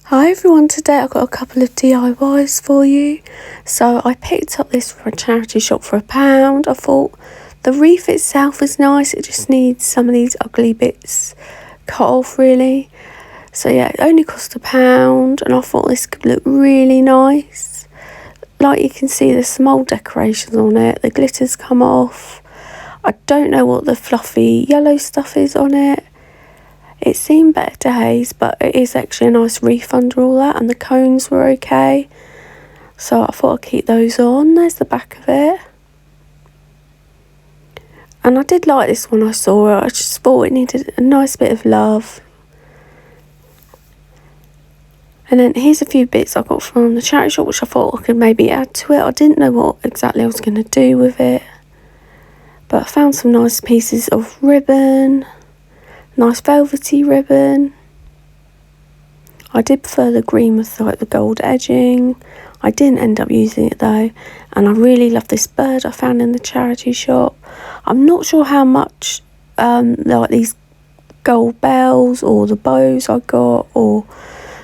Hi everyone, today I've got a couple of DIYs for you. So I picked up this from a charity shop for £1. I thought the wreath itself is nice, it just needs some of these ugly bits cut off really. So yeah, it only cost £1 and I thought this could look really nice. Like you can see there's some old decorations on it, the glitter's come off. I don't know what the fluffy yellow stuff is on it. It's seen better days, but it is actually a nice wreath under all that, and the cones were okay. So I thought I'd keep those on. There's the back of it. And I did like this one I saw. I just thought it needed a nice bit of love. And then here's a few bits I got from the charity shop, which I thought I could maybe add to it. I didn't know what exactly I was going to do with it. But I found some nice pieces of ribbon. Nice velvety ribbon. I did prefer the green with like the gold edging. I didn't end up using it though, and I really love this bird I found in the charity shop. I'm not sure how much like these gold bells or the bows I got or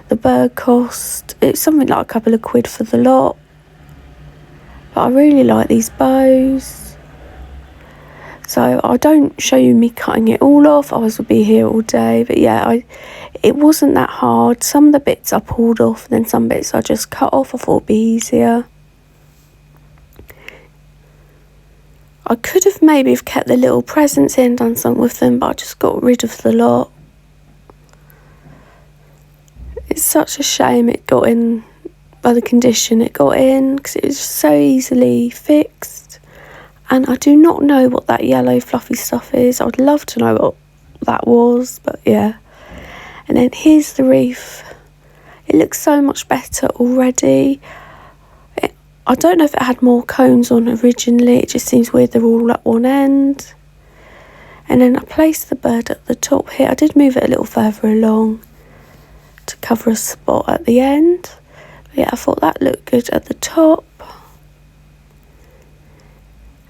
the bird cost. It's something like a couple of quid for the lot, but I really like these bows. So I don't show you me cutting it all off, otherwise we'll be here all day. But yeah, it wasn't that hard. Some of the bits I pulled off, and then some bits I just cut off. I thought it'd be easier. I could have maybe kept the little presents in, done something with them, but I just got rid of the lot. It's such a shame it got in by the condition it got in, because it was so easily fixed. And I do not know what that yellow fluffy stuff is. I'd love to know what that was, but yeah. And then here's the wreath. It looks so much better already. I don't know if it had more cones on originally. It just seems weird they're all at one end. And then I placed the bird at the top here. I did move it a little further along to cover a spot at the end. But yeah, I thought that looked good at the top.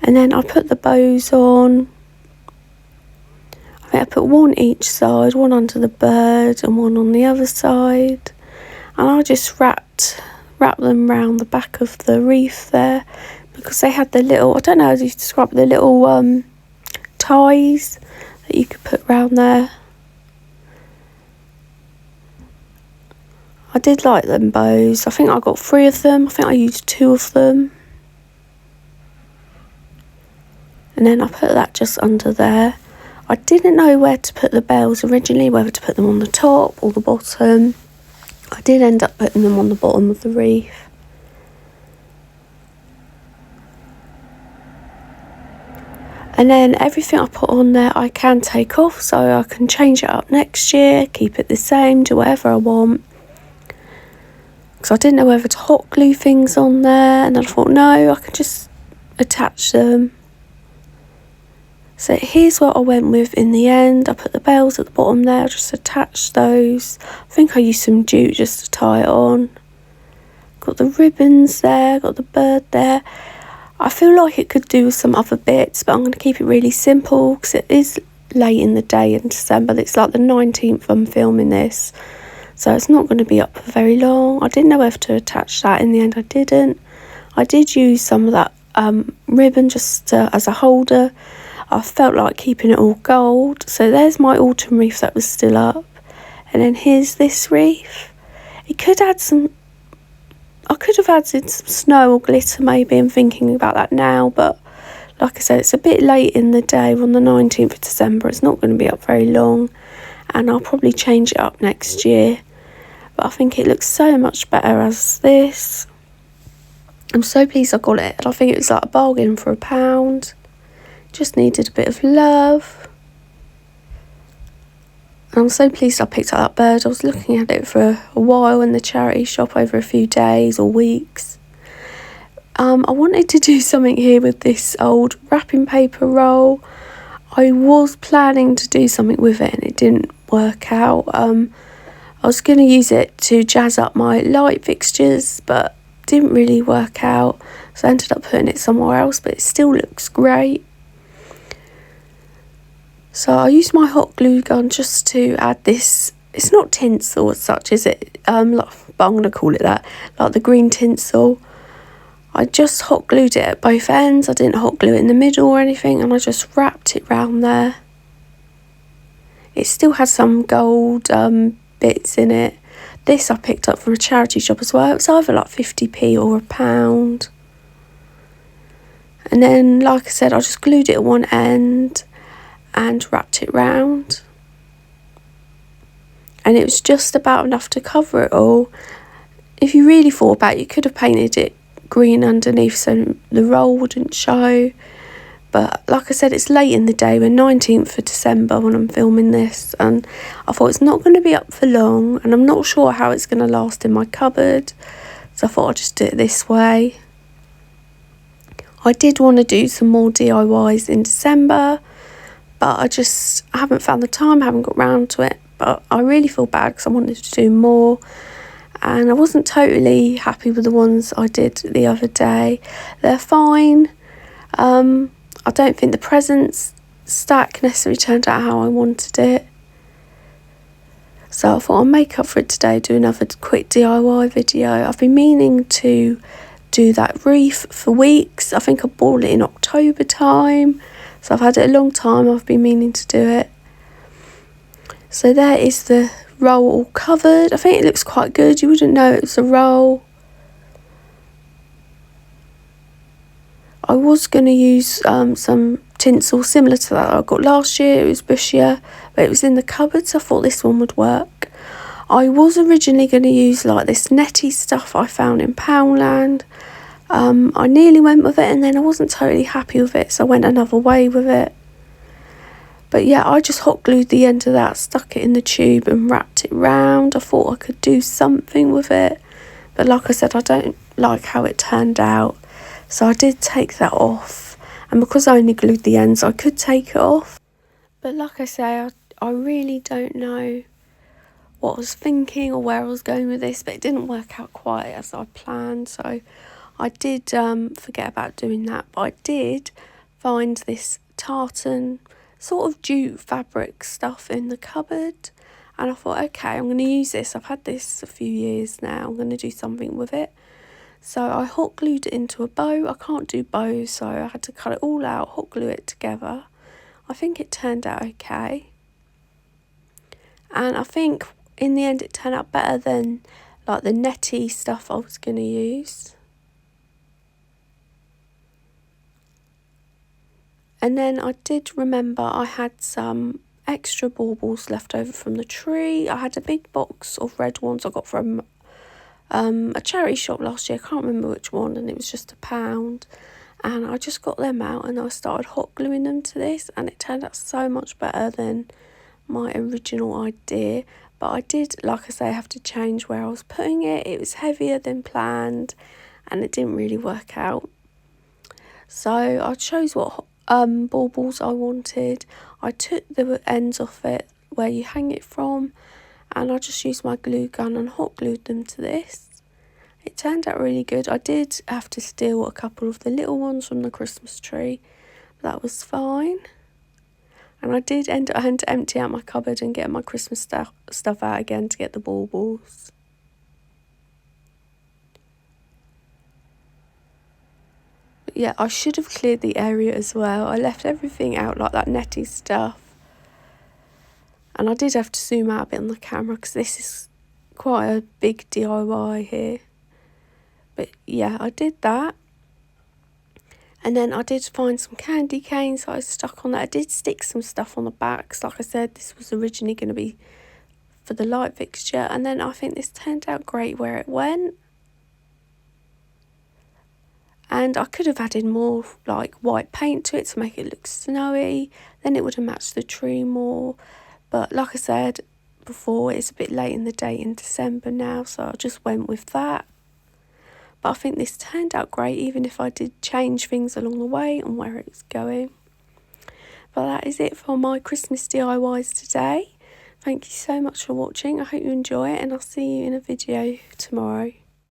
And then I put the bows on. I put one each side, one under the bird and one on the other side. And I just wrapped them round the back of the wreath there, because they had the little, I don't know how to describe it, the little ties that you could put round there. I did like them bows. I think I got 3 of them. I think I used 2 of them. And then I put that just under there. I didn't know where to put the bells originally, whether to put them on the top or the bottom. I did end up putting them on the bottom of the wreath. And then everything I put on there I can take off, so I can change it up next year, keep it the same, do whatever I want. Because I didn't know whether to hot glue things on there, and then I thought no, I can just attach them. So here's what I went with in the end. I put the bells at the bottom there, just attached those. I think I used some jute just to tie it on. Got the ribbons there, got the bird there. I feel like it could do with some other bits, but I'm going to keep it really simple because it is late in the day in December. It's like the 19th I'm filming this, so it's not going to be up for very long. I didn't know whether to attach that. In the end I didn't. I did use some of that ribbon just as a holder. I felt like keeping it all gold. So there's my autumn wreath that was still up. And then here's this wreath. It could add some, I could have added some snow or glitter maybe. I'm thinking about that now. But like I said, it's a bit late in the day. We're on the 19th of December. It's not going to be up very long. And I'll probably change it up next year. But I think it looks so much better as this. I'm so pleased I got it. And I think it was like a bargain for £1. Just needed a bit of love. I'm so pleased I picked up that bird. I was looking at it for a while in the charity shop, over a few days or weeks. I wanted to do something here with this old wrapping paper roll. I was planning to do something with it and it didn't work out. I was going to use it to jazz up my light fixtures, but didn't really work out. So I ended up putting it somewhere else, but it still looks great. So I used my hot glue gun just to add this it's not tinsel as such, is it? But I'm going to call it that, like the green tinsel. I just hot glued it at both ends. I didn't hot glue it in the middle or anything, and I just wrapped it round there. It still has some gold bits in it. This I picked up from a charity shop as well. It was either like 50p or £1. And then, like I said, I just glued it at one end and wrapped it round. And it was just about enough to cover it all. If you really thought about it, you could have painted it green underneath so the roll wouldn't show. But like I said, it's late in the day. We're 19th of December when I'm filming this, and I thought it's not going to be up for long, and I'm not sure how it's going to last in my cupboard, so I thought I'd just do it this way. I did want to do some more DIYs in December, but I haven't found the time, haven't got round to it. But I really feel bad because I wanted to do more, and I wasn't totally happy with the ones I did the other day. They're fine. I don't think the presents stack necessarily turned out how I wanted it. So I thought I'll make up for it today, do another quick DIY video. I've been meaning to do that wreath for weeks. I think I bought it in October time. So I've had it a long time. I've been meaning to do it. So there is the roll all covered. I think it looks quite good. You wouldn't know it was a roll. I was going to use some tinsel similar to that I got last year. It was bushier, but it was in the cupboard, so I thought this one would work. I was originally going to use like this netty stuff I found in Poundland. I nearly went with it, and then I wasn't totally happy with it, so I went another way with it. But yeah, I just hot glued the end of that, stuck it in the tube and wrapped it round. I thought I could do something with it, but like I said, I don't like how it turned out. So I did take that off, and because I only glued the ends, I could take it off. But like I say, I really don't know what I was thinking or where I was going with this, but it didn't work out quite as I planned. So I did forget about doing that, but I did find this tartan sort of jute fabric stuff in the cupboard, and I thought, okay, I'm going to use this. I've had this a few years now. I'm going to do something with it. So I hot glued it into a bow. I can't do bows, so I had to cut it all out, hot glue it together. I think it turned out okay. And I think in the end it turned out better than like the netty stuff I was going to use. And then I did remember I had some extra baubles left over from the tree. I had a big box of red ones I got from a charity shop last year. I can't remember which one, and it was just £1. And I just got them out and I started hot gluing them to this, and it turned out so much better than my original idea. But I did, like I say, have to change where I was putting it. It was heavier than planned, and it didn't really work out. So I chose what baubles I wanted. I took the ends off it where you hang it from, and I just used my glue gun and hot glued them to this. It turned out really good. I did have to steal a couple of the little ones from the Christmas tree, but that was fine. And I did end up having to empty out my cupboard and get my Christmas stuff out again to get the baubles. But yeah, I should have cleared the area as well. I left everything out, like that netty stuff. And I did have to zoom out a bit on the camera because this is quite a big DIY here. But yeah, I did that. And then I did find some candy canes that I stuck on that. I did stick some stuff on the back, because like I said, this was originally going to be for the light fixture. And then I think this turned out great where it went. And I could have added more like white paint to it to make it look snowy. Then it would have matched the tree more. But like I said before, it's a bit late in the day in December now, so I just went with that. But I think this turned out great, even if I did change things along the way and where it was going. But that is it for my Christmas DIYs today. Thank you so much for watching. I hope you enjoy it, and I'll see you in a video tomorrow.